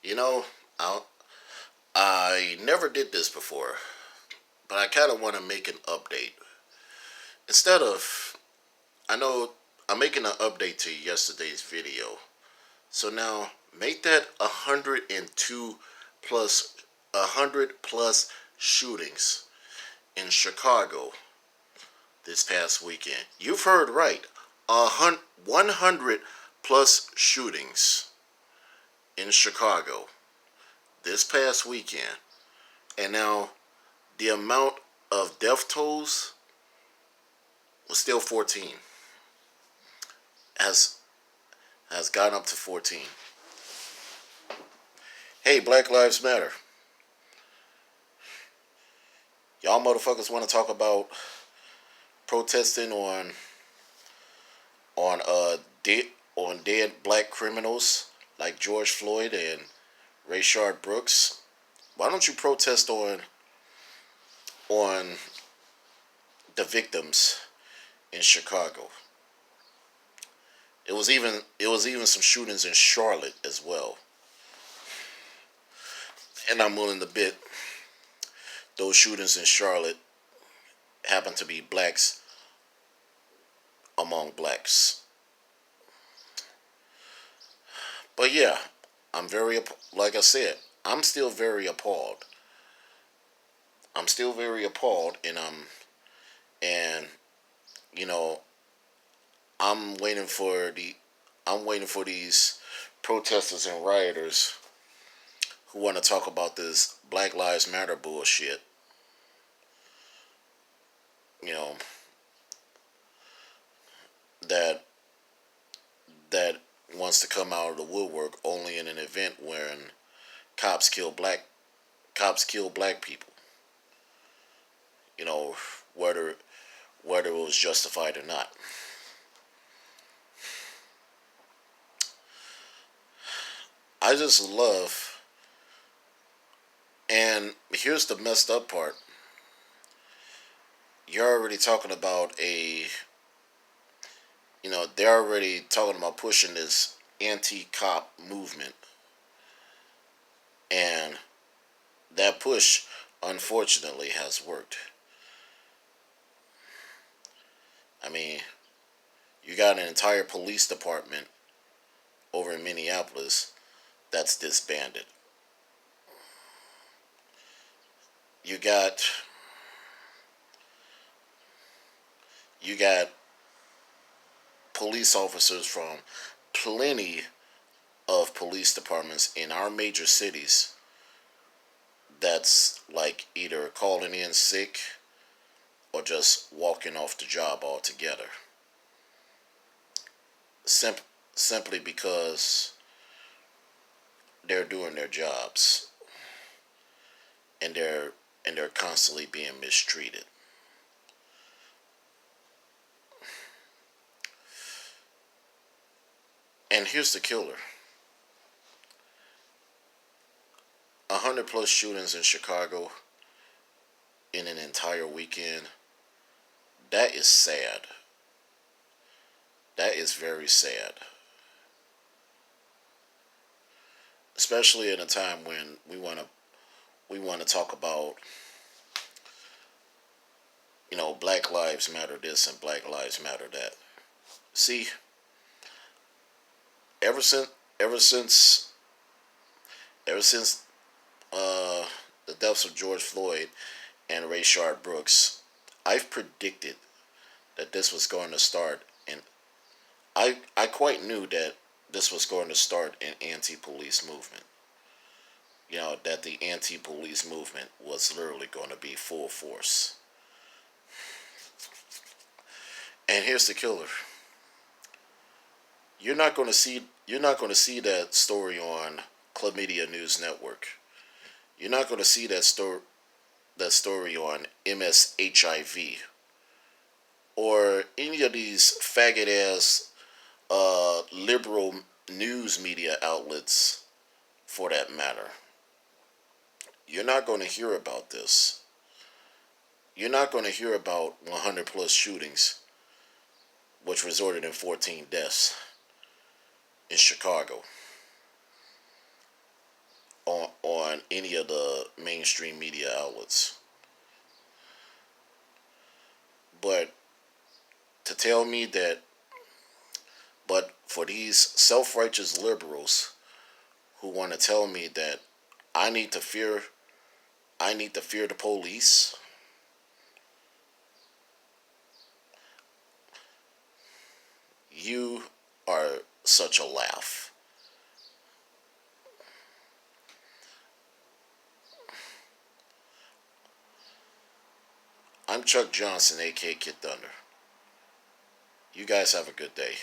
You know, I I never did this before, but I kind of want to make an update. Instead of, I know I'm making an update to yesterday's video. So now make that 102 plus 100 plus shootings in Chicago this past weekend. You've heard right. 100 plus shootings in Chicago this past weekend. And now the amount of death tolls was still 14. Has has gone up to 14. Hey, Black Lives Matter. Y'all motherfuckers want to talk about protesting on dead on dead black criminals like George Floyd and Rayshard Brooks? Why don't you protest on the victims in Chicago? It was even some shootings in Charlotte as well. And I'm willing to bet those shootings in Charlotte happen to be blacks among blacks. But yeah, like I said, I'm still very appalled. I'm still very appalled, and you know I'm waiting for these protesters and rioters who want to talk about this Black Lives Matter bullshit. You know that that wants to come out of the woodwork only in an event when cops kill black cops kill black people. You know whether whether it was justified or not. I just love, and here's the messed up part. You're already talking about they're already talking about pushing this anti-cop movement, and that push, unfortunately, has worked. I mean, you got an entire police department over in Minneapolis that's disbanded. You got you got police officers from plenty of police departments in our major cities that's like either calling in sick or just walking off the job altogether. Sim- Simply because they're doing their jobs, and they're constantly being mistreated. And here's the killer: 100 plus shootings in Chicago in an entire weekend. That is sad. That is very sad. Especially in a time when we want to talk about, Black Lives Matter this and Black Lives Matter that. See, ever since ever since ever since the deaths of George Floyd and Rayshard Brooks, I've predicted that this was going to start, and I quite knew that this was going to start an anti-police movement. That the anti-police movement was literally going to be full force. And here's the killer: you're not going to see that story on Chlamydia News Network. You're not going to see that story on MSHIV or any of these faggot ass liberal news media outlets, for that matter. You're not going to hear about this. You're not going to hear about 100 plus shootings, which resulted in 14 deaths in Chicago. any of the mainstream media outlets. But to tell me that, but for these self righteous liberals who want to tell me that I need to fear, I need to fear the police, you are such a laugh. I'm Chuck Johnson, a.k.a. Kid Thunder. You guys have a good day.